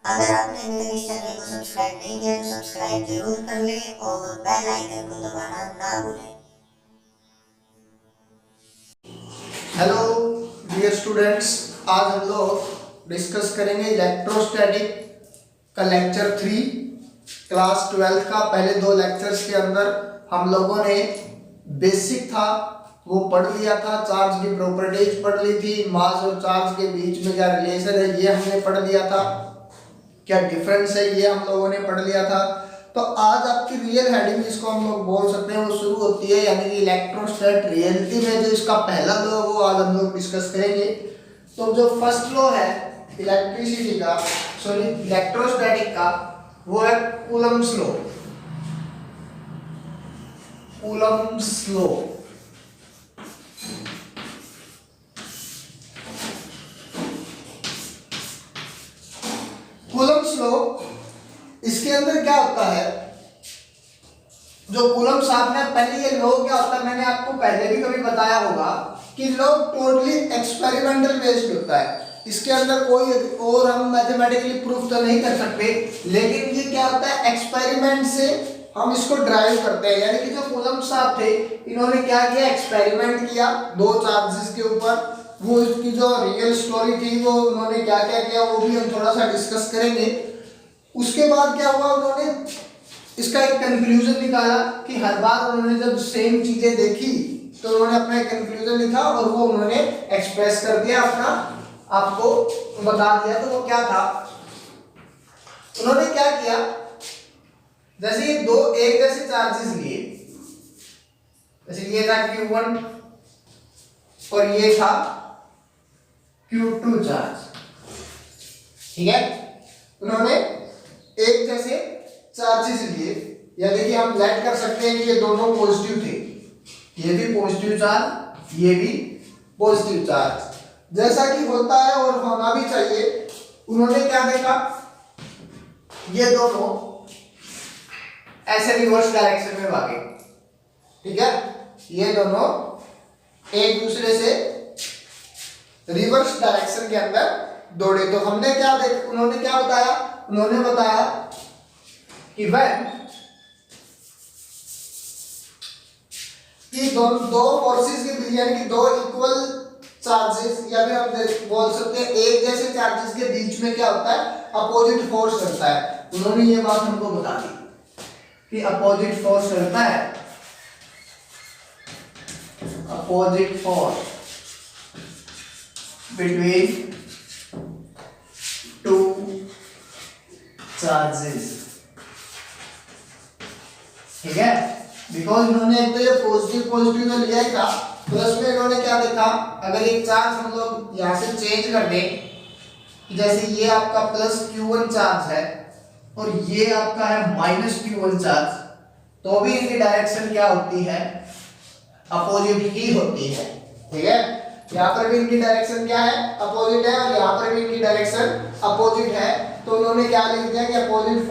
अगर आपने अभी तक इस चैनल को सब्सक्राइब नहीं किया तो सब्सक्राइब जरूर कर लें और बेल आइकन को दबाना ना भूलें। हेलो डियर स्टूडेंट्स, आज हम लोग डिस्कस करेंगे इलेक्ट्रोस्टैटिक का लेक्चर 3 क्लास 12 का। पहले 2 लेक्चर्स के अंदर हम लोगों ने बेसिक था वो पढ़ लिया था, चार्ज की प्रॉपर्टीज पढ़ ली थी, मास और चार्ज के बीच में क्या रिलेशन है ये हमने पढ़ लिया था, क्या डिफरेंस है ये हम लोगों ने पढ़ लिया था। तो आज आपकी रियल हेडिंग जिसको हम लोग बोल सकते हैं वो शुरू होती है, यानी कि इलेक्ट्रोस्टैट रियलिटी में जो इसका पहला लॉ है वो आज हम लोग डिस्कस करेंगे। तो जो फर्स्ट लॉ है इलेक्ट्रिसिटी का, सॉरी इलेक्ट्रोस्टैटिक का, वो है Coulomb's law. Coulomb's law Coulomb's law, इसके अंदर क्या होता है, जो कूलम्ब्स आपने पहले ये लॉ क्या होता है मैंने आपको पहले भी कभी बताया होगा कि लॉ टोटली एक्सपेरिमेंटल बेस्ड होता है। इसके अंदर कोई और हम मैथमेटिकली प्रूफ तो नहीं कर सकते, लेकिन ये क्या होता है एक्सपेरिमेंट से हम इसको ड्राइव करते हैं। यानी कि जो कूलम्ब साहब थे इन्होंने क्या किया, एक्सपेरिमेंट किया 2 चार्जेस के ऊपर। वो इसकी जो रियल स्टोरी थी वो उन्होंने क्या क्या किया वो भी हम थोड़ा सा डिस्कस करेंगे। उसके बाद क्या हुआ, उन्होंने इसका एक कंक्लूजन निकाला कि हर बार उन्होंने जब सेम चीजें देखी तो उन्होंने अपना एक कंक्लूजन लिखा और वो उन्होंने एक्सप्रेस कर दिया, अपना आपको बता दिया। तो वो क्या था, उन्होंने क्या किया, जैसे ये 2 एक जैसे चार्जेस लिए, जैसे ये था Q1 और ये था Q2 चार्ज, ठीक है। उन्होंने एक जैसे चार्जेस लिए, यानी कि हम लेट कर सकते हैं कि ये दोनों पॉजिटिव थे, ये भी पॉजिटिव चार्ज ये भी पॉजिटिव चार्ज, जैसा कि होता है और होना भी चाहिए। उन्होंने क्या देखा, ये दोनों ऐसे रिवर्स डायरेक्शन में भागे, ठीक है। ये दोनों एक दूसरे से रिवर्स डायरेक्शन के अंदर दौड़े। तो हमने क्या देखा, उन्होंने क्या बताया, उन्होंने बताया कि when कि दो फोर्सेस के बीच, यानी कि 2 इक्वल चार्जेस या फिर हम बोल सकते हैं एक जैसे चार्जेस के बीच में क्या होता है, अपोजिट फोर्स रहता है। उन्होंने ये बात हमको बता दी कि अपोजिट फोर्स रहता है, अपोजिट फोर्स बिटवीन 2 चार्जेस, ठीक है। बिकॉज इन्होंने एक तो ये पॉजिटिव पॉजिटिव में लिया ही था, प्लस में इन्होंने क्या देखा, अगर एक चार्ज हम लोग यहाँ से चेंज कर दें, जैसे ये आपका प्लस Q1 चार्ज है और ये आपका है माइनस Q1 चार्ज, तो भी इनकी डायरेक्शन क्या होती है, अपोजिट ही होती है, ठीक है। यहाँ पर भी इनकी डायरेक्शन क्या है, अपोजिट है, और यहाँ पर भी इनकी डायरेक्शन अपोजिट है। तो उन्होंने क्या लिख दिया कि opposite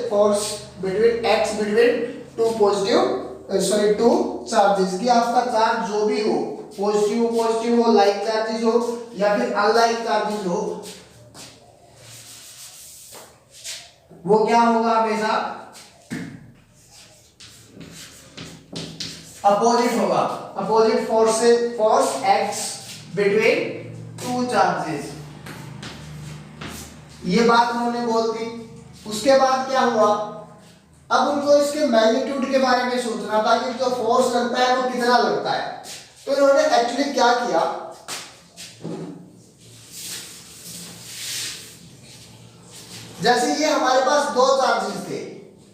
force between x between 2 positive sorry 2 charges, की आपका चार्ज जो भी हो, पॉजिटिव हो, लाइक चार्जेस हो या फिर अनलाइक चार्जेस हो, वो क्या होगा, हमेशा अपोजिट होगा। Opposite force x between 2 charges, ये बात उन्होंने बोल दी। उसके बाद क्या हुआ, अब उनको इसके मैग्नीट्यूड के बारे में सोचना था कि जो फोर्स लगता है वो कितना लगता है। तो इन्होंने एक्चुअली क्या किया, जैसे ये हमारे पास 2 चार्जेस थे,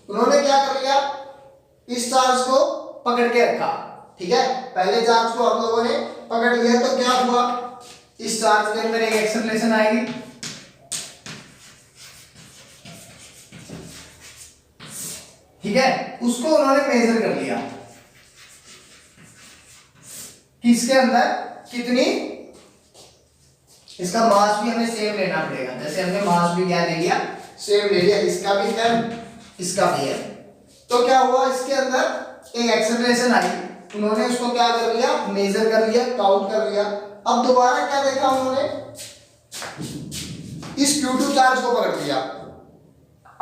उन्होंने क्या कर लिया, इस चार्ज को पकड़ के रखा, ठीक है। पहले चार्ज को हम लोगों ने पकड़ लिया, तो क्या हुआ, इस चार्ज के अंदर एक एक्सेलरेशन आएगी, ठीक है। उसको उन्होंने मेजर कर लिया कि इसके अंदर कितनी, इसका मास भी हमें सेम लेना पड़ेगा, जैसे हमने मास भी क्या ले लिया, सेम ले लिया, इसका भी है इसका भी है। तो क्या हुआ, इसके अंदर एक एक्सेलरेशन आई, उन्होंने उसको क्या कर लिया, मेजर कर लिया, काउंट कर लिया। अब दोबारा क्या देखा उन्होंने, इस Q2 चार्ज को पकड़ लिया,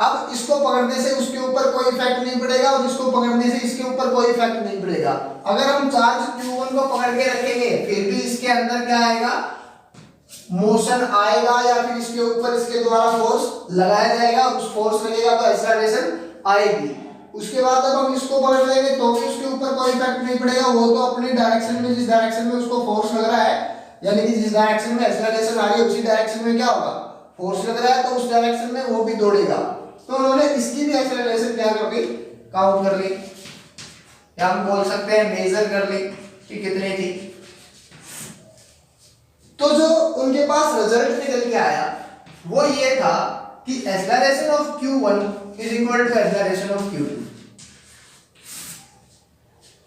अब इसको पकड़ने से उसके ऊपर कोई इफेक्ट नहीं पड़ेगा और इसको पकड़ने से इसके ऊपर कोई इफेक्ट नहीं पड़ेगा। अगर हम चार्ज Q1 को पकड़ के रखेंगे फिर भी इसके अंदर क्या आएगा, मोशन आएगा या फिर इसके ऊपर इसके द्वारा फोर्स लगाया जाएगा, उस फोर्स लगेगा तो एक्सेलरेशन आएगी। उसके बाद जब हम इसको पकड़ लेंगे तो भी उसके ऊपर कोई इफेक्ट नहीं पड़ेगा, वो तो अपनी डायरेक्शन में, जिस डायरेक्शन में उसको फोर्स लग रहा है, यानी कि जिस डायरेक्शन में एक्सेलरेशन आ रही है उसी डायरेक्शन में क्या होगा, फोर्स लग रहा है, तो उस डायरेक्शन में वो भी दौड़ेगा। तो उन्होंने इसकी भी एक्सेलरेशन क्या कर ली, काउंट कर ली, या हम बोल सकते हैं मेजर कर ली कि कितनी थी। तो जो उनके पास रिजल्ट निकल के आया वो ये था कि acceleration of Q1 is equal to acceleration of Q2।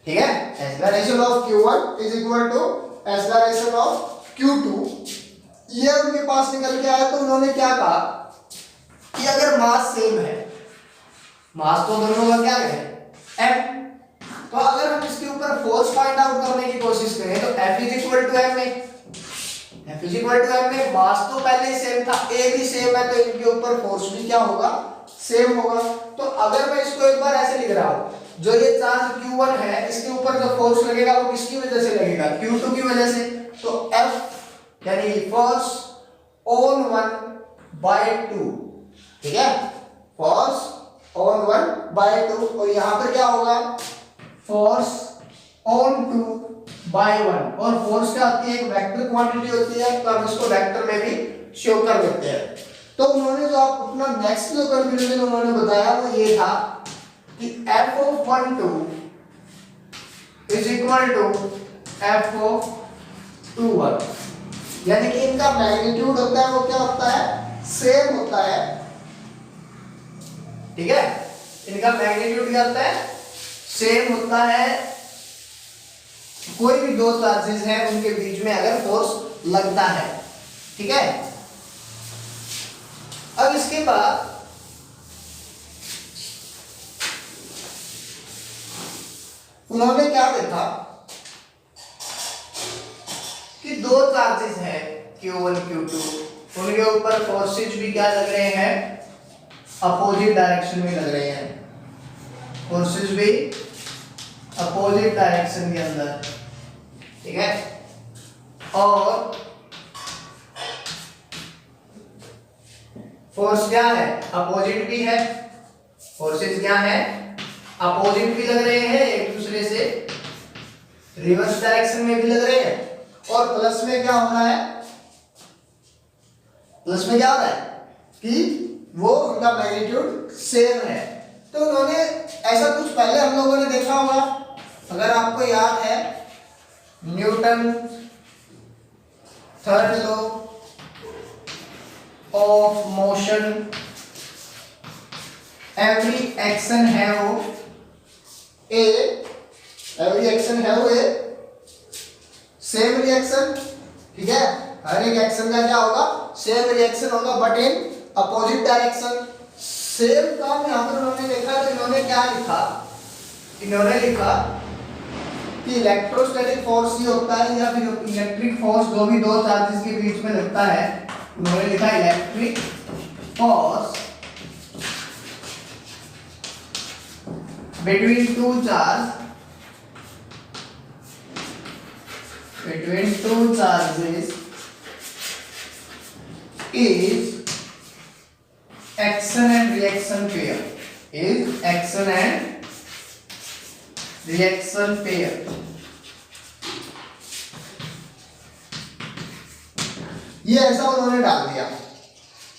ठीक है, acceleration of Q1 is equal to acceleration of Q2, ये उनके पास निकल के आया। तो उन्होंने क्या कहा कि अगर मास सेम है, मास तो दोनों का क्या है m, तो अगर हम इसके ऊपर फोर्स फाइंड आउट करने की कोशिश करें तो F is equal to m में, F is equal to m में मास तो पहले ही सेम था, a भी सेम है, तो इनके ऊपर फोर्स भी क्या होगा, सेम होगा। तो अगर मैं इसको एक बार ऐसे लिख रहा हूं, जो ये चार्ज Q1 है इसके ऊपर जो फोर्स लगेगा वो किसकी वजह से लगेगा, Q2 की वजह से। तो F यानी फोर्स ऑन 1/2, ठीक है, फोर्स ऑन 1/2, और यहां पर क्या होगा, फोर्स ऑन 2/1, और फोर्स क्या होती है, एक वेक्टर क्वांटिटी होती है, तो हम इसको वेक्टर में भी शो कर देते हैं। तो उन्होंने जो आप अपना नेक्स्ट जो कंक्लूजन उन्होंने बताया वो ये था कि F of 1 2 is equal to F of 2 1, यानी कि इनका मैग्नीट्यूड होता है वो क्या होता है, सेम होता है। ठीक है, इनका मैग्नीट्यूड क्या होता है, सेम होता है। कोई भी दो चार्जेस हैं उनके बीच में अगर फोर्स लगता है, ठीक है। अब इसके बाद उन्होंने क्या देखा कि दो चार्जेस हैं Q1 Q2, उनके ऊपर फोर्सेज भी क्या लग रहे हैं, अपोजिट डायरेक्शन में लग रहे हैं, फोर्सेज भी अपोजिट डायरेक्शन के अंदर, ठीक है। और फोर्स क्या है, अपोजिट भी है, फोर्सेस क्या है, अपोजिट भी लग रहे हैं एक दूसरे से, रिवर्स डायरेक्शन में भी लग रहे हैं, और प्लस में क्या हो रहा है, प्लस में क्या हो रहा है कि वो उनका मैग्नीट्यूड सेम है। तो उन्होंने ऐसा कुछ पहले हम लोगों ने देखा होगा, अगर आपको याद है, Newton third law of motion, every action have a, every action have a same reaction, ठीक है, हर एक एक्शन का क्या होगा, सेम रिएक्शन होगा, but in opposite direction. Same काम यहां पर उन्होंने देखा, तो इन्होंने क्या लिखा, इन्होंने लिखा कि इलेक्ट्रोस्टैटिक फोर्स ही होता है या फिर इलेक्ट्रिक फोर्स जो भी दो चार्जेस के बीच में लगता है, उन्होंने लिखा electric force between two charge, between two charges is action and reaction pair, is action and reaction pair। ये ऐसा उन्होंने डाल दिया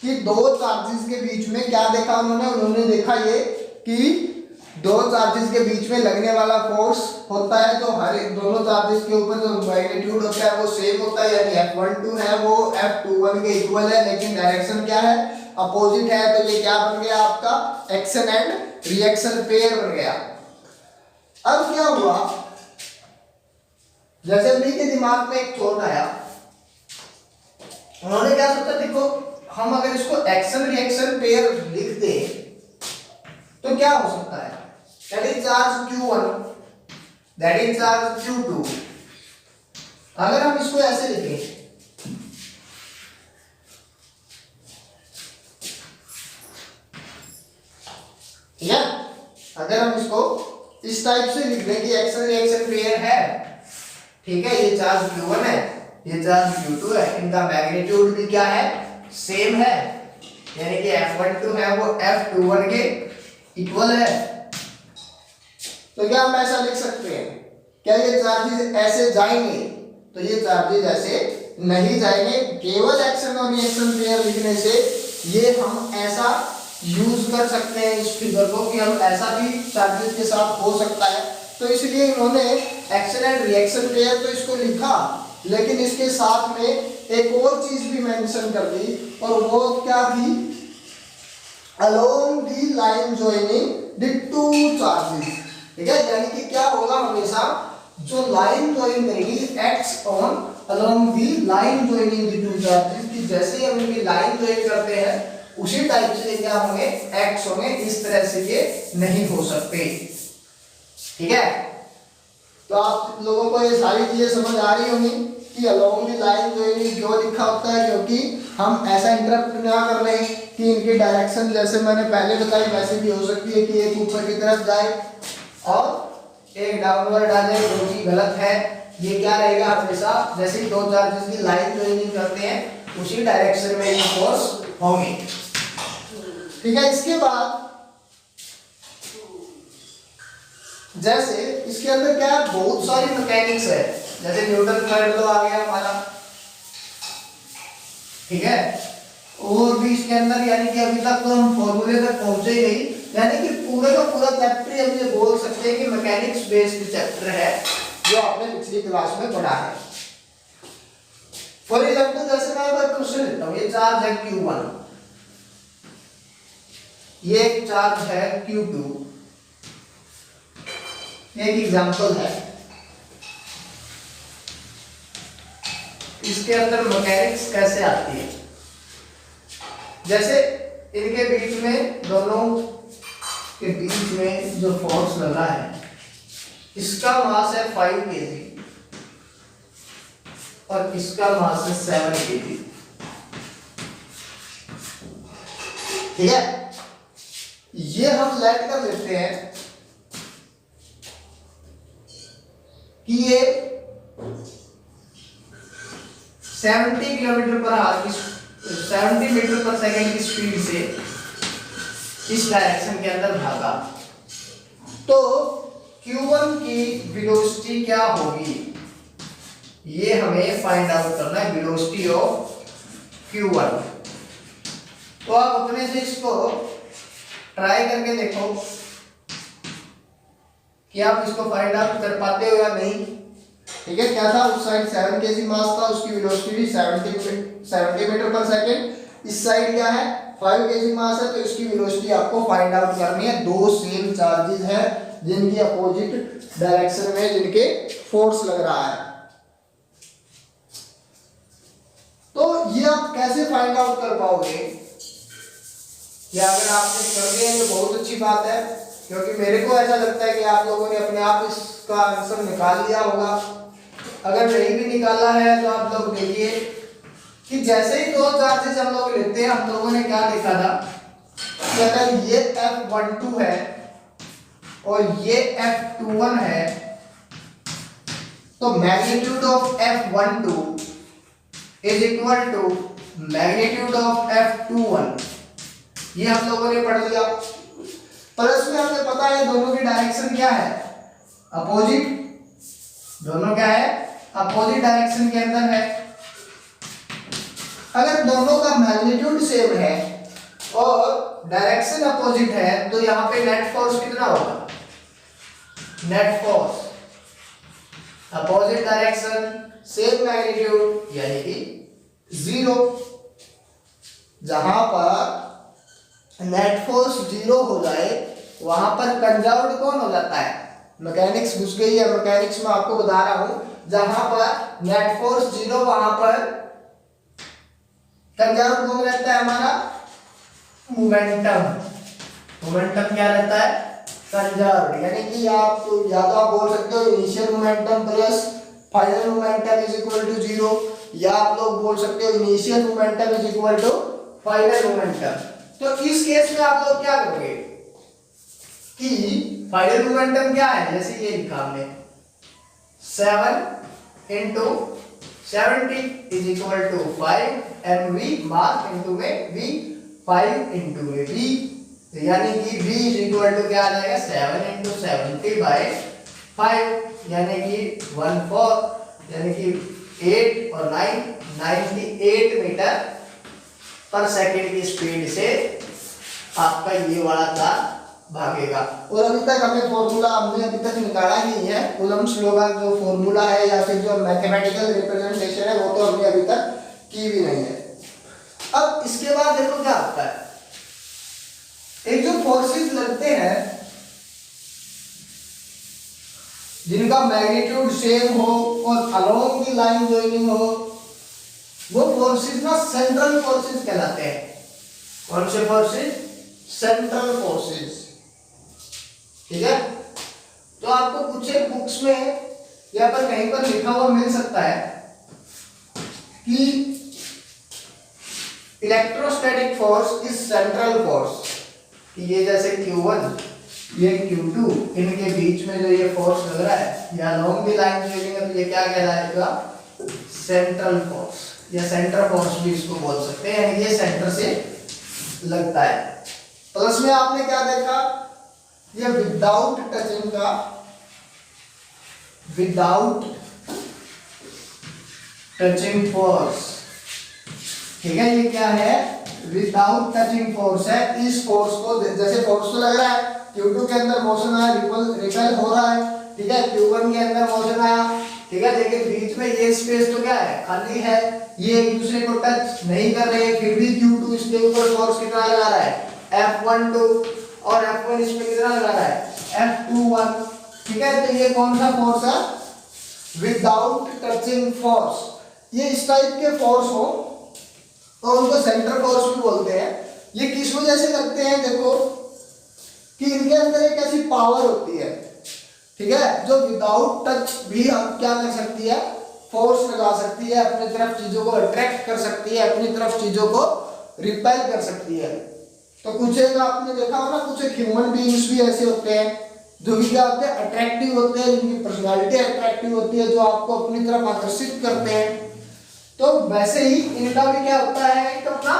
कि दो चार्जेस के बीच में क्या देखा उन्होंने देखा ये कि दो चार्जेस के बीच में लगने वाला फोर्स होता है, जो हर एक दोनों चार्जेस के ऊपर जो मैग्नीट्यूड होता है वो सेम होता है, यानी F12 है वो F21 के इक्वल है, लेकिन डायरेक्शन क्या है, अपोजिट है। तो ये क्या बन गया आपका, एक्शन एंड रिएक्शन पेयर बन गया। अब क्या हुआ, जैसे उन्हीं के दिमाग में एक थॉट आया, उन्होंने क्या सोचा, देखो हम अगर इसको एक्शन रिएक्शन पेयर लिख दें तो क्या हो सकता है, that is charge Q1, that is charge Q2। अगर हम इसको ऐसे लिखें, ठीक है। अगर हम इसको इस टाइप से लिख दें कि एक्शन रिएक्शन पेयर है, ठीक है, ये चार्ज Q1 है, ये चार्ज Q2 है, इनका मैग्नीट्यूड भी क्या है, सेम है, यानी कि F12 है वो F21 के इक्वल है। तो क्या हम ऐसा लिख सकते हैं, क्या ये चार्जेस ऐसे जाएंगे, तो ये चार्जेस ऐसे नहीं जाएंगे। केवल एक्शन और रिएक्शन पेयर लिखने से ये हम ऐसा यूज कर सकते हैं इस फिगर को कि हम ऐसा भी चार्जेस के साथ हो सकता है। तो इसलिए इन्होंने एक्शन एंड रिएक्शन पेयर तो इसको लिखा, लेकिन इसके साथ में एक और चीज भी मेंशन कर दी, और वो क्या थी, along the line joining the two charges. ठीक है, यानी कि क्या होगा, हमेशा जो लाइन जॉइन करेगी acts on along the line joining the two charges, कि जैसे हम इनकी लाइन जॉइन करते हैं उसी टाइप से क्या होंगे, एक्ट्स होंगे, इस तरह से ये नहीं हो सकते। ठीक है, तो आप लोगों को ये सारी चीजें समझ आ रही होंगी कि अलोंग द लाइन जॉइनिंग क्यों लिखा होता है, क्योंकि हम ऐसा इंटरप्ट ना कर लें कि इनकी डायरेक्शन जैसे मैंने पहले बताई वैसे भी हो सकती है कि एक ऊपर की तरफ जाए और एक डाउनवर्ड आ जाए, जो कि गलत है। ये क्या रहेगा, हमेशा जैसे दो चार्जेस की लाइन जॉइनिंग करते हैं उसी डायरेक्शन में ये फोर्स होंगे। ठीक है, इसके बाद जैसे इसके अंदर क्या है, बहुत सारी मैकेनिक्स है, जैसे न्यूटन थर्ड लॉ आ गया हमारा, ठीक है, और भी इसके अंदर, यानी कि अभी तक तो हम फॉर्मूले तक पहुंचे ही नहीं, यानी कि पूरे का पूरा चैप्टर हम ये बोल सकते हैं कि मैकेनिक्स बेस्ड चैप्टर है जो आपने पिछली क्लास में पढ़ा है। फॉर एग्जांपल जैसे मैं एक क्वेश्चन लेता हूं, ये चार्ज है Q1, ये एक चार्ज है Q2, एक एग्जांपल है, इसके अंदर मैकेनिक्स कैसे आती है। जैसे इनके बीच में, दोनों के बीच में जो फोर्स लगा है, इसका मास है 5 kg और इसका मास है 7 kg। ठीक है, ये हम लेट कर लेते हैं कि ये 70 किलोमीटर पर आवर की 70 मीटर पर सेकंड की स्पीड से इस डायरेक्शन के अंदर भागा, तो Q1 की वेलोसिटी क्या होगी, ये हमें फाइंड आउट करना है, वेलोसिटी ऑफ Q1। तो आप अपने से इसको ट्राई करके देखो कि आप इसको फाइंड आउट कर पाते हो या नहीं। ठीक है, क्या था, उस साइड 7 kg मास था, उसकी वेलोसिटी भी 70 मीटर पर सेकंड, इस साइड क्या है 5 kg मास है, तो इसकी वेलोसिटी आपको फाइंड आउट करनी है। दो सेम चार्जेस हैं जिनकी अपोजिट डायरेक्शन में जिनके फोर्स लग रहा है, तो ये आप कैसे फाइंड आउट कर पाओगे, या अगर आपने कर दिया तो बहुत अच्छी बात है, क्योंकि मेरे को ऐसा लगता है कि आप लोगों ने अपने आप इसका आंसर निकाल लिया होगा। अगर नहीं भी निकाला है तो आप लोग देखिए कि जैसे ही दो चार्जेस हम लोग लेते हैं, हम लोगों ने क्या देखा था कि अगर ये F12 है और ये F21 है, तो magnitude of F12 is equal to magnitude of F21, ये हम लोगों ने पढ़ लिया। पर इसमें हमें पता है दोनों की डायरेक्शन क्या है, अपोजिट, दोनों क्या है, अपोजिट डायरेक्शन के अंदर है। अगर दोनों का मैग्नीट्यूड सेम है और डायरेक्शन अपोजिट है, तो यहाँ पे नेट फोर्स कितना होगा, net force opposite direction same magnitude यानी कि 0। जहां पर नेट फोर्स 0 हो जाए वहां पर कंजर्व्ड कौन हो जाता है, मैकेनिक्स घुस गई है। मैकेनिक्स में आपको बता रहा हूं, जहां पर नेट फोर्स 0 वहां पर कंजर्व्ड कौन रहता है, हमारा मोमेंटम। मोमेंटम क्या रहता है, कंजर्व्ड, यानी कि आप या तो आप बोल सकते हो initial momentum plus final momentum is equal to 0, या आप लोग बोल सकते हो initial momentum is equal to final momentum. तो इस केस में आप लोग क्या करोगे, कि फाइनल मोमेंटम क्या है, जैसे ये लिखा हमने 7 into 70 is equal to 5 mv mass into में v 5 into में v, यानी कि v is equal to क्या आ जाएगा 7 into 70 by 5 यानी कि 14 यानी कि 8 और 9 98 मीटर पर सेकंड की स्पीड से आपका ये वाला कार भागेगा। और अभी तक हमें फॉर्मूला हमने अभी तक निकाला नहीं है, कूलम्ब्स लॉ का जो फॉर्मूला है या फिर जो मैथमेटिकल रिप्रेजेंटेशन है वो तो हमने अभी तक की भी नहीं है। अब इसके बाद देखो क्या होता है, एक जो फोर्सेस लगते हैं जिनका मैग्नीट्यूड सेम हो और अलोंग द लाइन जॉइनिंग हो, वो फोर्सेस ना सेंट्रल फोर्सेस कहलाते हैं। कौन से फोर्सेस? Central forces. ठीक है, तो आपको कुछ एक बुक्स में या पर कहीं पर लिखा हुआ मिल सकता है कि electrostatic force is central force, कि ये जैसे Q1 ये Q2 इनके बीच में जो ये फोर्स लग रहा है या लॉन्ग द लाइन जॉइनिंग है, तो ये क्या कहलाएगा? सेंट्रल फोर्स या सेंटर फोर्स भी इसको बोल सकते हैं, यानी ये सेंटर से लगता है। प्लस में आपने क्या देखा, ये विदाउट टचिंग का, विदाउट टचिंग फोर्स। ठीक है, ये क्या है? विदाउट टचिंग फोर्स है। इस फोर्स को जैसे फोर्स तो लग रहा है, Q2 के अंदर मोशन आया, रिपल हो रहा है, ठीक है, Q1 के अंदर मोशन आया, ठीक है, लेकिन बीच में ये स्पेस तो क्या है? खाली है, ये एक दूसरे को टच नहीं कर रहे, फिर भी Q2 इसके ऊपर फोर्स कितना लगा रहा है? F12, और F1 इस पे कितना लगा रहा है? F21। ठीक है, तो ये कौन सा फोर्स है? Without touching force. ये इस टाइप के फोर्स हो तो उनको सेंटर फोर्स भी बोलते हैं। ये किस वजह से लगते हैं? देखो कि इनके अंदर एक ऐसी पावर होती है, ठीक है, जो विदाउट टच भी हम क्या कर सकती है? फोर्स लगा सकती है, अपनी तरफ चीजों को अट्रैक्ट कर सकती है, अपनी तरफ चीजों को रिपेल कर सकती है। तो कुछ एक आपने देखा हो ना, कुछ एक ह्यूमन बीइंग्स भी ऐसे होते हैं जो भी क्या होते हैं? अट्रैक्टिव होते हैं, जिनकी पर्सनालिटी अट्रैक्टिव होती है, जो आपको अपनी तरफ आकर्षित करते हैं। तो वैसे ही इनका भी क्या होता है? एक अपना,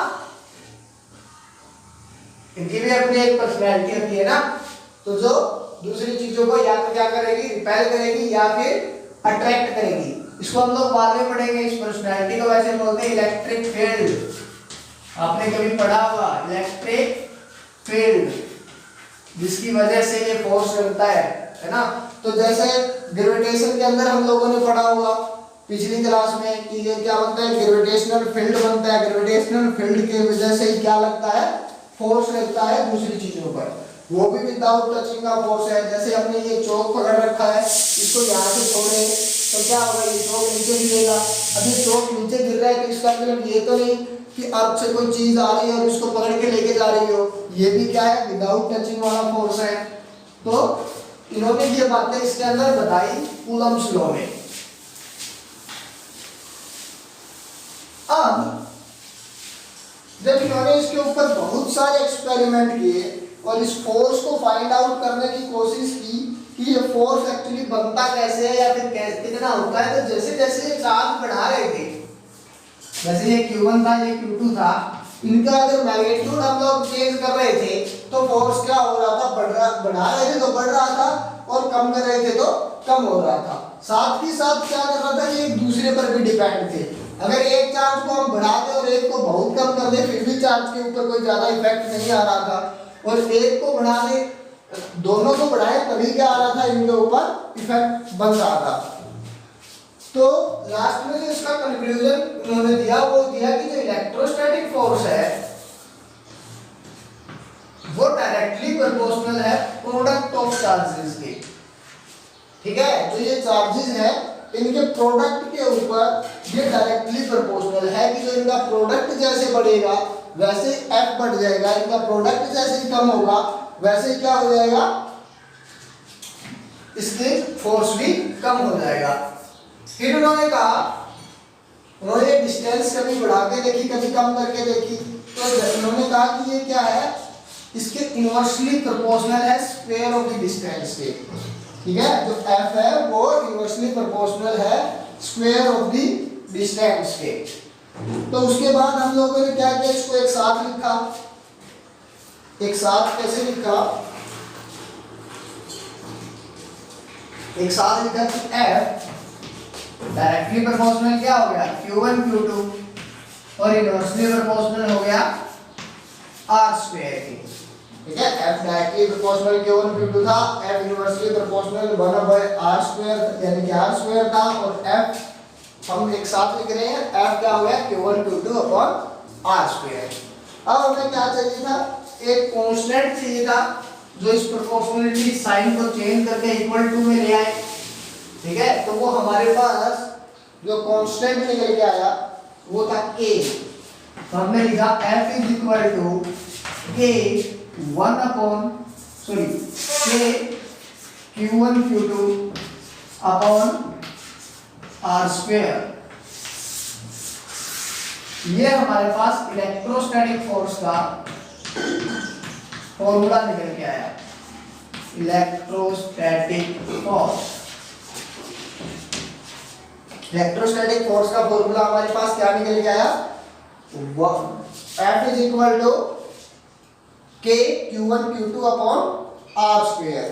इनकी भी अपनी एक पर्सनालिटी होती है ना, तो जो दूसरी चीजों को या तो क्या करेगी? रिपेल करेगी या फिर अट्रैक्ट करेगी। इसको हम लोग बाद में पढ़ेंगे। इस पर्सनालिटी को वैसे बोलते हैं इलेक्ट्रिक फील्ड। आपने कभी पढ़ा होगा इलेक्ट्रिक फील्ड, जिसकी वजह से ये फोर्स लगता है ना। तो जैसे ग्रेविटेशन के अंदर हम लोगों ने पढ़ा होगा पिछली क्लास में कि ये क्या बनता है? ग्रेविटेशनल फील्ड बनता है। ग्रेविटेशनल फील्ड की वजह से ही क्या लगता है? फोर्स लगता है दूसरी चीजों पर, वो भी विदाउट टचिंग का फोर्स है। जैसे हमने ये चौक पकड़ रखा है, इसको यहाँ से छोड़े तो क्या होगा? ये चौक नीचे गिरेगा। अब ये चौक नीचे गिर रहा है तो इसका मतलब ये तो नहीं कि अर्थ से कोई चीज आ रही है और इसको पकड़ के लेके जा रही हो, ये भी क्या है? विदाउट टचिंग वाला फोर्स है। तो इन्होंने ये बातें इसके अंदर बताई कूलम्ब्स लॉ में। अब जब इन्होंने इसके ऊपर बहुत सारे एक्सपेरिमेंट किए और इस फोर्स को फाइंड आउट करने की कोशिश की कि ये फोर्स एक्चुअली बनता कैसे है या फिर कैसे कितना होता है, तो जैसे जैसे ये चार्ज बढ़ा रहे थे, जैसे ये Q1 था, ये Q2 था, इनका अगर मैग्नीट्यूड हम लोग चेंज कर रहे थे तो फोर्स क्या हो रहा था? बढ़ा रहे थे तो बढ़ रहा था और कम कर रहे थे तो कम हो रहा था। साथ ही साथ क्या कर रहा था? ये एक दूसरे पर भी डिपेंड थे। अगर एक चार्ज को हम बढ़ा दें और एक को बहुत कम कर दें, फिर भी चार्ज के ऊपर कोई ज्यादा इफेक्ट नहीं आ रहा था, और एक को बढ़ा दें, दोनों को बढ़ाए तभी क्या आ रहा था? इनके ऊपर इफेक्ट बन रहा था। तो लास्ट में जो इसका कंक्लूजन उन्होंने दिया वो दिया कि जो इलेक्ट्रोस्टैटिक फोर्स है वो डायरेक्टली प्रोपोर्शनल है प्रोडक्ट ऑफ चार्जेस के। ठीक है, तो ये चार्जेस है इनके प्रोडक्ट के ऊपर ये डायरेक्टली प्रोपोर्शनल है कि जो इनका प्रोडक्ट जैसे बढ़ेगा वैसे F बढ़ जाएगा, इनका प्रोडक्ट जैसे ही कम होगा वैसे क्या हो जाएगा? इसके फोर्स भी कम हो जाएगा। फिर उन्होंने कहा, उन्होंने डिस्टेंस कभी बढ़ा के देखी कभी कम करके देखी, तो उन्होंने कहा कि ये क्या है? इसके इनवर्सली प्रोपोर्शनल है स्क्वायर ऑफ द डिस्टेंस के, ठीक है। जो f है वो इनवर्सली प्रोपोर्शनल है स्क्वायर ऑफ द डिस्टेंस के। तो उसके बाद हम लोगों ने क्या किया, इसको एक साथ लिखा। एक साथ कैसे लिखा, एक साथ लिखा कि f डायरेक्टली प्रोपोर्शनल क्या हो गया q1 q2 और इनवर्सली प्रोपोर्शनल हो गया r स्क्वायर की, ठीक है। f directly proportional q1 q2 था, f inversely proportional 1/r square यानी कि r स्क्वायर था, और f हम एक साथ लिख रहे हैं, f क्या हो गया q1 q2 upon r square. अब हमें क्या चाहिए था, एक कांस्टेंट चाहिए था जो इस प्रोपोर्शनलिटी साइन को चेंज करके इक्वल टू में ले आए, ठीक है। तो वो हमारे पास जो कांस्टेंट निकल के आया वो था k। तो हमने लिखा f is equal to k 1 upon sorry k q1 q2 upon r square. ये हमारे पास इलेक्ट्रोस्टैटिक फोर्स का फॉर्मूला निकल के आया, इलेक्ट्रोस्टैटिक फोर्स। इलेक्ट्रोस्टैटिक फोर्स का फॉर्मूला हमारे पास क्या निकल के आया, F is equal to k q1 q2 upon r square.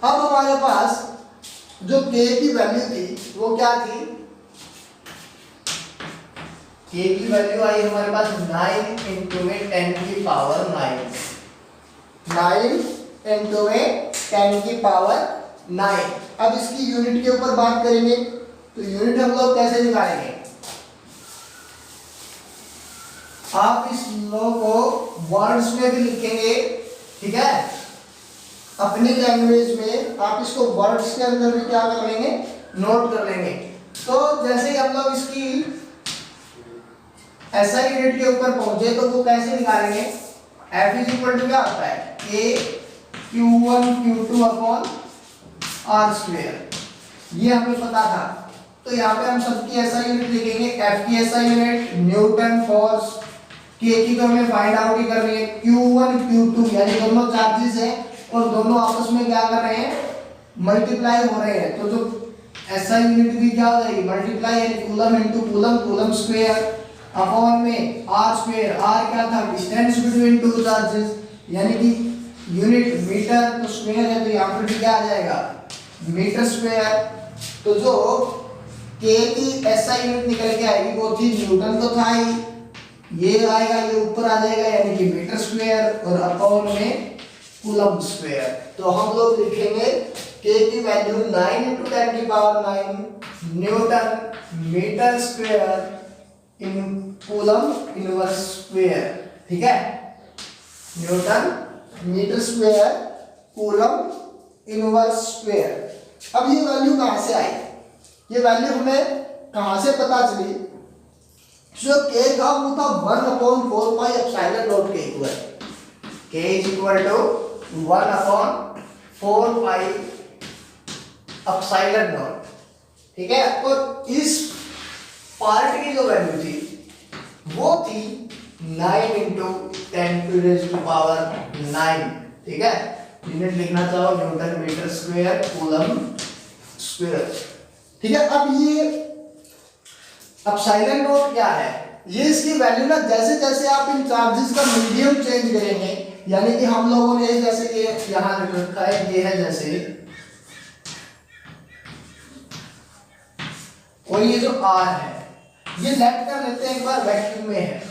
अब हमारे पास जो k की वैल्यू थी वो क्या थी, k की वैल्यू आई हमारे पास 9 इंटू में 10 की पावर 9 इंटू में 10 की पावर 9। अब इसकी यूनिट के ऊपर बात करेंगे तो यूनिट हम लोग कैसे निकालेंगे, आप इस लो को वर्ड्स में भी लिखेंगे, ठीक है। अपनी लैंग्वेज में आप इसको वर्ड्स के अंदर भी क्या कर लेंगे, नोट कर लेंगे। तो जैसे ही हम लोग इसकी ऐसा यूनिट के ऊपर पहुंचे तो वो कैसे निकालेंगे, f इज इक्वल टू क्या होता है k q1 q2 upon r square, ये हमें पता था। तो यहाँ पे हम सबकी ऐसा यूनिट लिखेंगे, f की ऐसा यूनिट न्यूटन फोर्स, k की तो हमें फाइंड आउट ही करनी है, q1 q2 यानी दोनों चार्जेस हैं और दोनों आपस में क्या कर रहे हैं, मल्टीप्लाई हो रहे हैं। तो जो ऐसा यूनिट भी क्या हो जाएगी, मल्टीप्लाई यानी coulomb into coulomb, coulomb square upon में r स्क्वायर, r क्या था डिस्टेंस बिटवीन टू चार्जेस यानी कि यूनिट मीटर, तो स्क्वायर है तो यहाँ पर भी क्या आ जाएगा मीटर स्क्वायर। तो जो k की ऐसा यूनिट निकल के आएगी वो थी न्यूटन, तो था ही, ये आएगा ये ऊपर आ जाएगा यानी कि मीटर स्क्वायर और अपॉन में कूलम स्क्वायर। तो हम लोग लिखेंगे k की वैल्यू 9 इंटू 10 की power 9 newton metre square in coulomb inverse square, ठीक है। Newton metre square coulomb inverse square. अब ये वैल्यू कहां से आई, ये वैल्यू हमें कहां से पता चली, जो k था वो था 1/4 पाई एप्सिलॉन नॉट के equal, k is equal to 1/4 pi epsilon naught, ठीक है। और इस पार्ट की जो वैल्यू थी वो थी 9 into 10 to raise to power 9, ठीक है। यूनिट लिखना चाहो newton metre square coulomb square, ठीक है। अब ये एप्सिलॉन नॉट क्या है, ये इसकी वैल्यू ना जैसे जैसे आप इन चार्जेस का मीडियम चेंज करेंगे, यानी कि हम लोगों ने जैसे ये यहाँ रखा है, ये है जैसे, और ये जो r है ये लेफ्ट कर लेते हैं एक बार, वैक्यूम में है,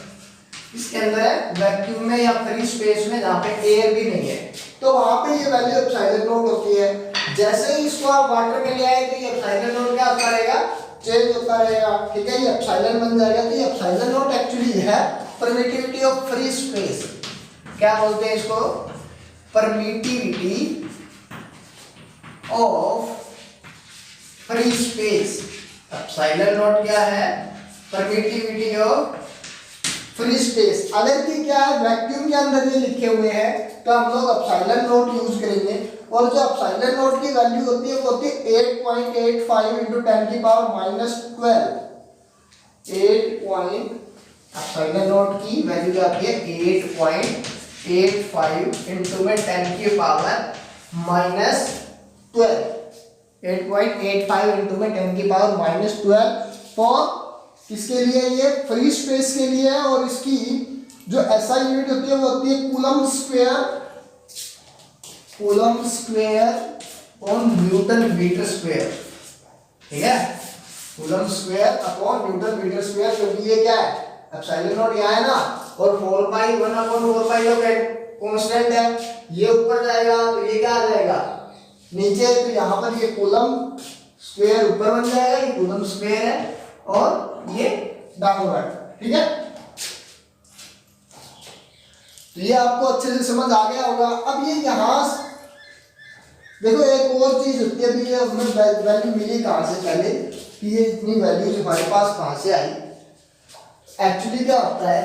इसके अंदर है वैक्यूम में या फ्री स्पेस में जहाँ पे एयर भी नहीं है, तो वहां पे ये वैल्यू एप्सिलॉन नॉट होती है। जैसे ही इसको आप वाटर में ले आए तो ये एप्सिलॉन नॉट क्या होता रहेगा, चेंज होता रहेगा, ठीक है। ये एप्सिलॉन बन जाएगा। तो ये एप्सिलॉन नॉट एक्चुअली है परमिटिविटी ऑफ फ्री स्पेस, क्या बोलते हैं इसको, permittivity of free space. Epsilon not क्या है, परमिटिविटी ऑफ फ्री स्पेस। अगर कि क्या है वैक्यूम के अंदर ये लिखे हुए हैं तो हम लोग एप्सिलॉन नॉट यूज करेंगे, और जो एप्सिलॉन नॉट की वैल्यू होती है वो होती है 8.85 इंटू 10 की पावर -12, एप्सिलॉन नॉट की वैल्यू क्या आती है 8.85 इंटू में 10 की पावर -12, 8.85 इंटू में 10 की पावर -12 फॉर किसके लिए, ये फ्री स्पेस के लिए है। और इसकी जो एसआई यूनिट होती है वो होती है coulomb square on newton metre square, ठीक है, coulomb square upon newton metre square, क्योंकि ये क्या है एप्सिलॉन नॉट यहाँ है ना, और 4 पाई 1/4 पाई तो कांस्टेंट है, ये ऊपर जाएगा तो ये क्या आ जाएगा नीचे, तो यहाँ पर ये कूलम स्क्वायर ऊपर बन जाएगा, ये कूलम स्क्वायर है और ये डाउनवर्ड, ठीक है। तो ये आपको अच्छे से समझ आ गया होगा। अब ये यहाँ देखो एक और चीज होती है, अभी ये हमें वैल्यू मिली कहाँ से पहले कि ये इतनी वैल्यू हमारे पास कहाँ से आई। एक्चुअली क्या होता है,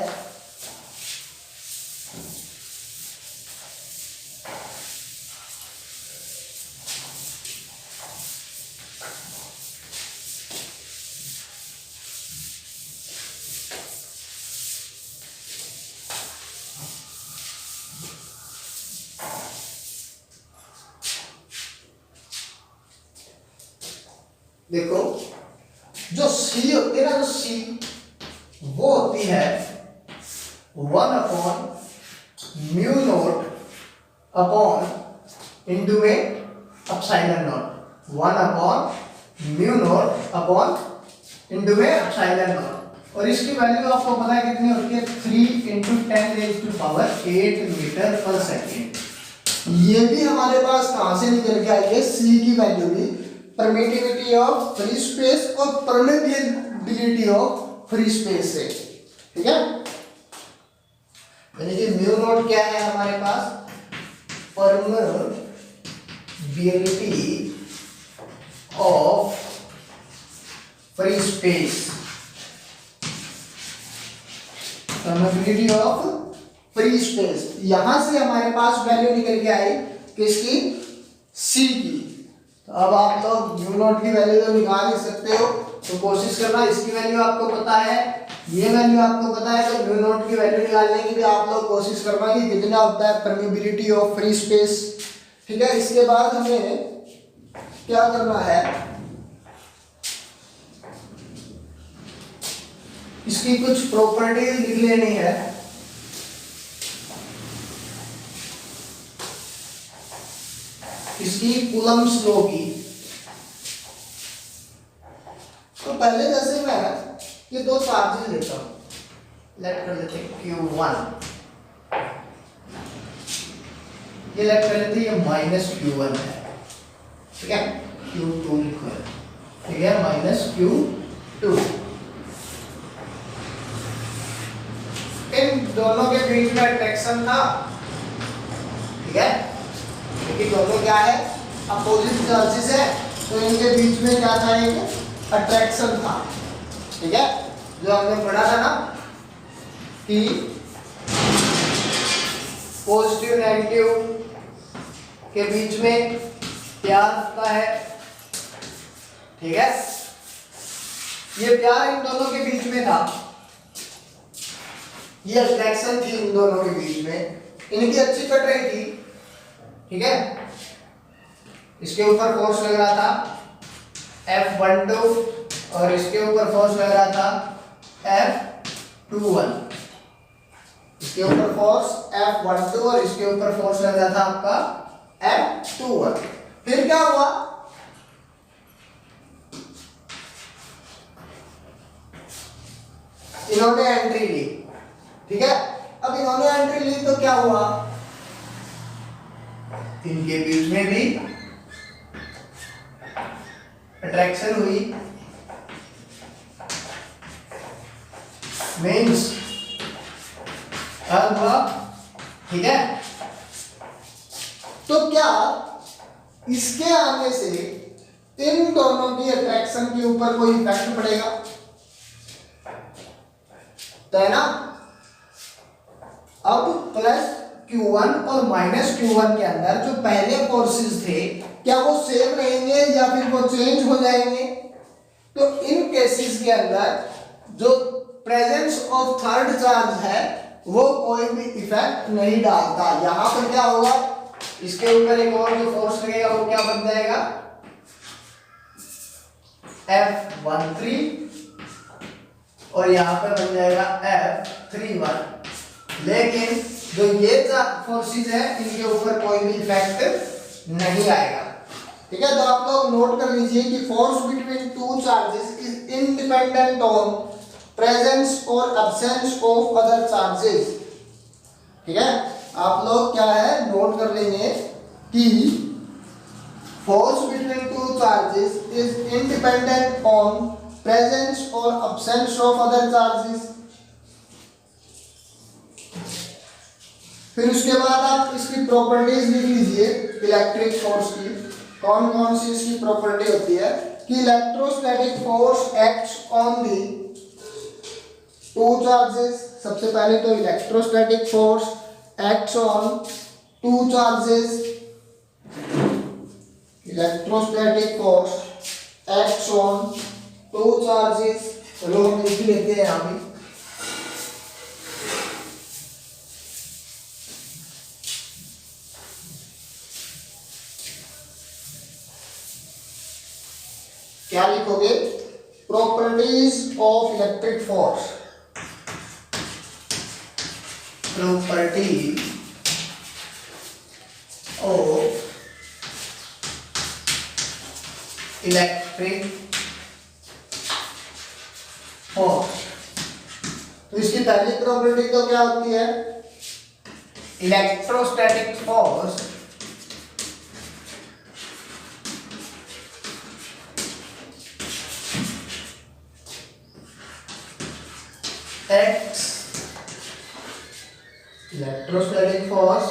देखो जो सी होती है ना, जो सी वो होती है 1/μ0 अपॉन इंटू में एप्सिलॉन नॉट, 1/μ0 अपॉन इंटू में एप्सिलॉन नॉट। और इसकी वैल्यू आपको पता है कितनी होती है 3 × 10⁸ मीटर पर सेकेंड। ये भी हमारे पास कहां से निकल के आई है, सी की वैल्यू भी परमिटिविटी ऑफ फ्री स्पेस और परमेबिलिटी ऑफ फ्री स्पेस से, ठीक है। यानी कि म्यू नॉट क्या है हमारे पास, permeability of free space, permeability of free space. यहां से हमारे पास वैल्यू निकल के आई किसकी, सी की। तो अब आप लोग म्यू नॉट की वैल्यू तो निकाल ही सकते हो, तो कोशिश करना, इसकी वैल्यू आपको पता है, ये वैल्यू आपको पता है, तो म्यू नॉट की वैल्यू निकालने की भी आप लोग कोशिश करना कि कितना होता है परमेबिलिटी ऑफ फ्री स्पेस, ठीक है। इसके बाद हमें क्या करना है, इसकी कुछ प्रॉपर्टी लिख लेनी है। इसकी कूलम्ब्स लॉ की, तो पहले जैसे मैं ये दो चार्जेस लेता हूं, लेट कर लेते हैं Q1, ये लेट कर लेते हैं, ये -Q1 है, ठीक है, Q2 लिखो है, ठीक है, -Q2। इन दोनों के बीच में अट्रैक्शन था, ठीक है, क्योंकि दोनों क्या है अपोजिट चार्जेस है, तो इनके बीच में क्या था, एक अट्रैक्शन था, ठीक है, जो हमने पढ़ा था ना कि पॉजिटिव नेगेटिव के बीच में प्यार होता है, ठीक है, ये प्यार इन दोनों के बीच में था, ये अट्रैक्शन थी इन दोनों के बीच में, इनकी अच्छी कट रही थी, ठीक है। इसके ऊपर फोर्स लग रहा था F12 और इसके ऊपर फोर्स लग रहा था F21, इसके ऊपर फोर्स F12 और इसके ऊपर फोर्स लग रहा था आपका F21। फिर क्या हुआ, इन्होंने एंट्री ली, ठीक है। अब इन्होंने एंट्री ली तो क्या हुआ, इनके बीच में भी अट्रैक्शन हुई, मीन्स हुआ, ठीक है। तो क्या इसके आने से इन दोनों की अट्रैक्शन के ऊपर कोई इफेक्ट पड़ेगा, तो है ना। अब प्लस Q1 और -Q1 के अंदर जो पहले फोर्सेस थे क्या वो सेम रहेंगे या फिर वो चेंज हो जाएंगे, तो इन केसेस के अंदर जो प्रेजेंस ऑफ थर्ड चार्ज है वो कोई भी इफेक्ट नहीं डालता। यहां पर क्या होगा, इसके ऊपर एक और जो फोर्स लगेगा वो क्या बन जाएगा, F13, और यहां पर बन जाएगा F31। लेकिन जो ये फोर्सेस है इनके ऊपर कोई भी इफेक्ट नहीं आएगा। ठीक है, तो आप लोग नोट कर लीजिए कि force between two charges is independent on presence और एब्सेंस ऑफ अदर चार्जेस। ठीक है, आप लोग क्या है नोट कर लेंगे कि force between two charges is independent on presence और एब्सेंस ऑफ अदर चार्जेस। फिर उसके बाद आप इसकी प्रॉपर्टीज लिख लीजिए इलेक्ट्रिक फोर्स की। कौन कौन सी इसकी प्रॉपर्टी होती है कि electrostatic force acts on the two charges. सबसे पहले तो electrostatic force acts on two charges. Electrostatic force acts on two charges. चलो हम लिख लेते हैं यहाँ पे। क्या लिखोगे, properties of electric force. Property of electric force. तो इसकी पहली प्रॉपर्टी तो क्या होती है, electrostatic force acts, electrostatic force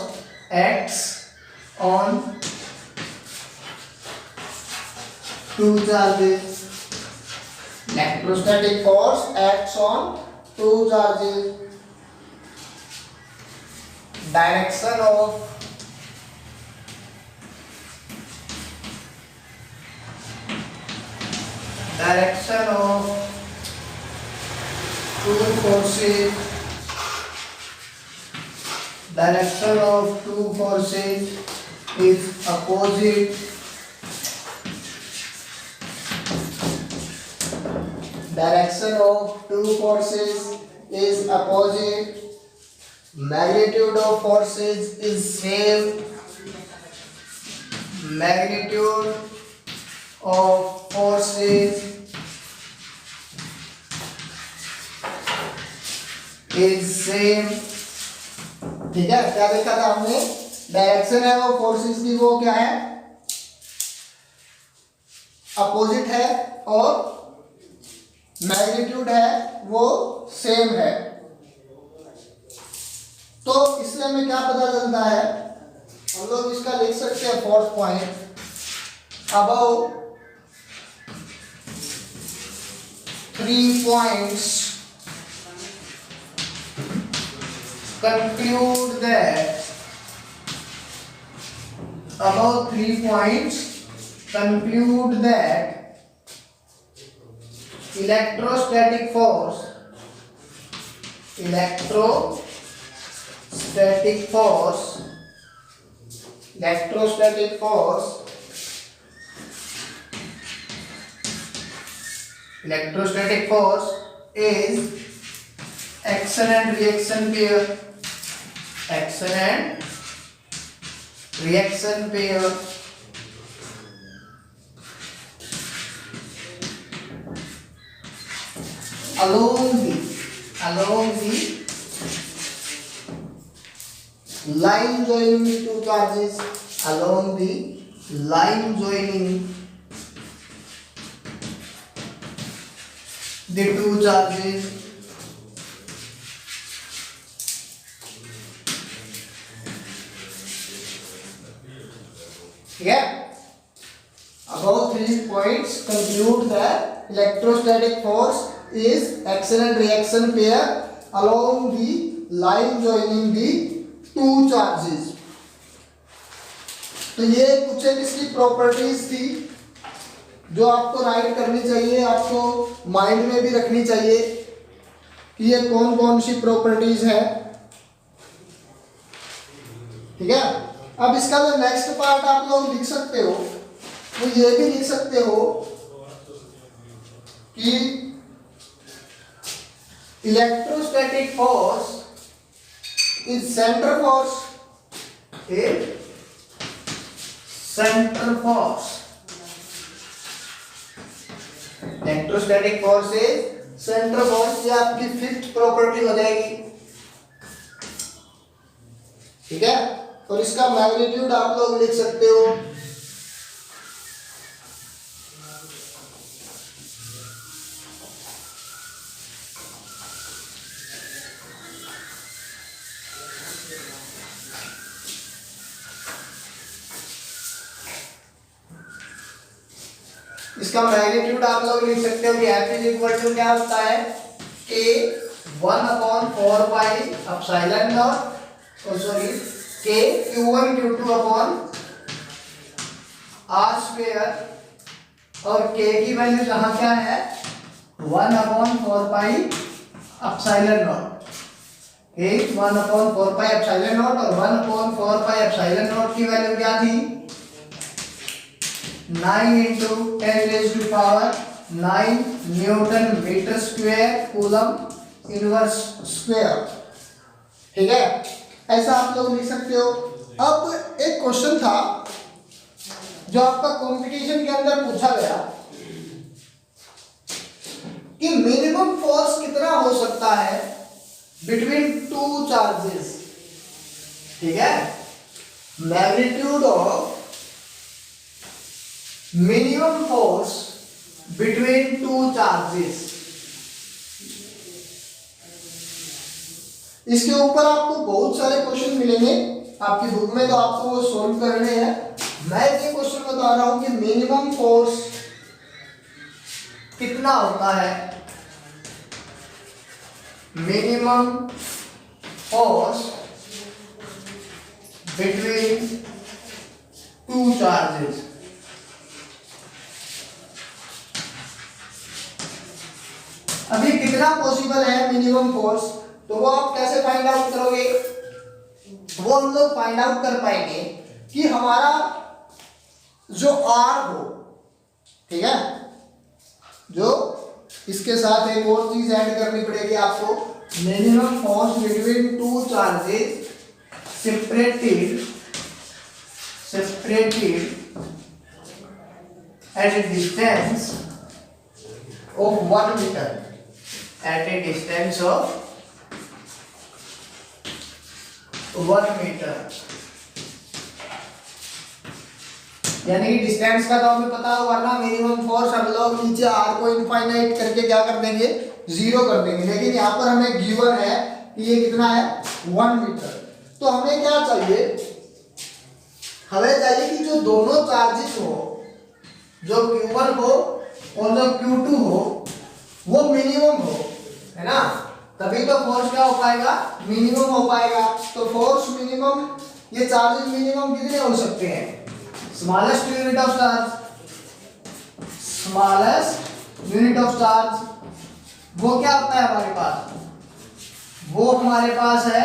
acts on two charges. Electrostatic force acts on two charges. Direction of two forces. Direction of two forces is opposite. Direction of two forces is opposite. Magnitude of forces is same. Magnitude of forces is same. ठीक है, क्या देखा था हमने, direction है वो forces की वो क्या है, अपोजिट है, और मैग्नीट्यूड है वो सेम है। तो इससे हमें क्या पता चलता है, हम लोग इसका लिख सकते हैं fourth point, about 3 points conclude that above 3 points conclude that electrostatic force is action and reaction pair. Action and reaction pair. Along the line joining the two charges. Along the line joining the two charges. Yeah. Above 3 points conclude that electrostatic force is action and reaction pair along the line joining the two charges. तो ये कुछ एक इसकी properties थी जो आपको right करनी चाहिए, आपको माइंड में भी रखनी चाहिए। कि ये कौन कौन सी प्रॉपर्टीज है। ठीक है, अब इसका जो नेक्स्ट पार्ट आप लोग लिख सकते हो वो ये भी लिख सकते हो कि electrostatic force is centre force, centre force, electrostatic force is centre force. ये आपकी फिफ्थ प्रॉपर्टी हो जाएगी। ठीक है, और इसका मैग्नीट्यूड आप लोग लिख सकते हो इसका मैग्नीट्यूड आप लोग लिख सकते हो कि F इज इक्वल टू क्या होता है, K 1/4 pi epsilon naught, sorry K Q1 Q2 upon R square, और K की वैल्यू यहाँ क्या है 1/4 pi epsilon naught, 1/4 pi epsilon naught, और 1/4 पाई एप्सिलॉन नॉट की वैल्यू क्या थी 9 into 10 raised to power 9 newton metre square coulomb inverse square. ठीक है, ऐसा आप लोग लिख सकते हो। अब एक क्वेश्चन था जो आपका कंपटीशन के अंदर पूछा गया कि मिनिमम फोर्स कितना हो सकता है बिटवीन टू चार्जेस। ठीक है, magnitude of minimum force between two charges. इसके ऊपर आपको बहुत सारे क्वेश्चन मिलेंगे आपकी बुक में, तो आपको वो सॉल्व करने हैं। मैं ये क्वेश्चन बता रहा हूं कि मिनिमम फोर्स कितना होता है, minimum force between two charges. अभी कितना पॉसिबल है मिनिमम फोर्स, तो वो आप कैसे फाइंड आउट करोगे, वो हम लोग फाइंड आउट कर पाएंगे कि हमारा जो R हो, ठीक है, जो इसके साथ एक और चीज ऐड करनी पड़ेगी आपको, minimum force between two charges separated at A distance of 1 meter, at a distance of 1 meter। यानी कि डिस्टेंस का तो हमें पता होगा ना, मिनिमम फोर्स हम लोग नीचे R को इनफाइनाइट करके क्या कर देंगे, 0 कर देंगे, लेकिन यहाँ पर हमें गिवन है कि ये कितना है 1 मीटर। तो हमें क्या चाहिए, हमें चाहिए कि जो दोनों चार्जेस हो, जो Q1 हो और जो Q2 हो, वो मिनिमम हो, है ना, तभी तो फोर्स क्या हो पाएगा, मिनिमम हो पाएगा। तो फोर्स मिनिमम, ये चार्जेस मिनिमम कितने हो सकते हैं, smallest unit of charge, smallest unit of charge वो क्या होता है हमारे पास, वो हमारे पास है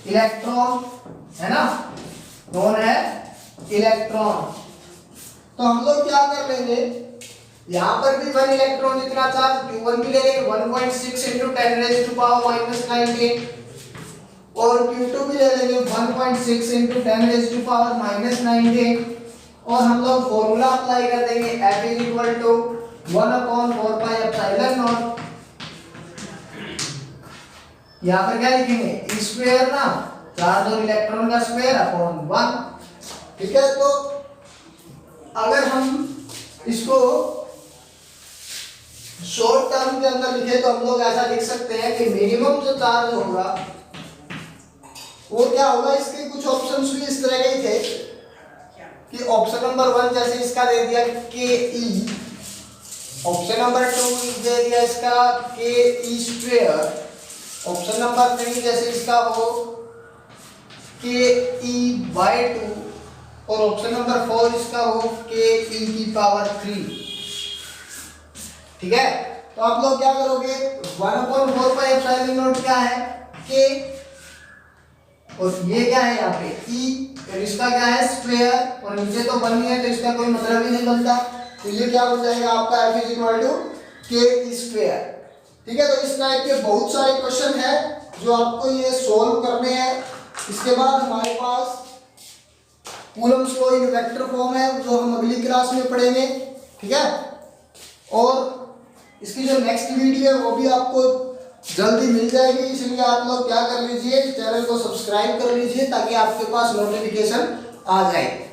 इलेक्ट्रॉन, है ना, कौन है, इलेक्ट्रॉन। तो हम लोग क्या कर लेंगे, यहाँ पर भी 1 इलेक्ट्रॉन जितना चार्ज Q1 भी ले लेंगे 1.6 into 10 raised to power -19, और Q2 भी ले लेंगे 1.6 into 10 raised to power -19, और हम लोग फॉर्मूला अप्लाई कर देंगे F is equal to 1/4 pi epsilon naught। यहाँ पर क्या लिखेंगे, E स्क्वायर ना, चार्ज और इलेक्ट्रॉन का स्क्वायर अपॉन 1। ठीक है, तो अगर हम इसको शॉर्ट टर्म के अंदर लिखे तो हम लोग ऐसा लिख सकते हैं कि मिनिमम जो चार्ज होगा वो क्या होगा, इसके कुछ ऑप्शंस भी इस तरह के थे कि ऑप्शन नंबर 1 जैसे इसका दे दिया KE, ऑप्शन नंबर 2 दे दिया इसका KE स्क्वायर, ऑप्शन नंबर 3 जैसे इसका हो KE/2, और ऑप्शन नंबर 4 इसका हो KE की पावर 3। ठीक है, तो आप लोग क्या करोगे, 1/4 क्या है के, और ये क्या है यहाँ पे ई, और इसका क्या है स्क्वायर, और नीचे तो 1 ही है तो इसका कोई मतलब ही नहीं बनता। तो ये क्या हो जाएगा आपका f इज इक्वल टू के स्क्वायर। ठीक है, तो इस टाइप के बहुत सारे क्वेश्चन है जो आपको ये सोल्व करने हैं। इसके बाद हमारे पास Coulomb's law in vector form है जो हम अगली क्लास में पढ़ेंगे। ठीक है, और इसकी जो नेक्स्ट वीडियो है वो भी आपको जल्दी मिल जाएगी, इसलिए आप लोग क्या कर लीजिए, चैनल को सब्सक्राइब कर लीजिए ताकि आपके पास नोटिफिकेशन आ जाए।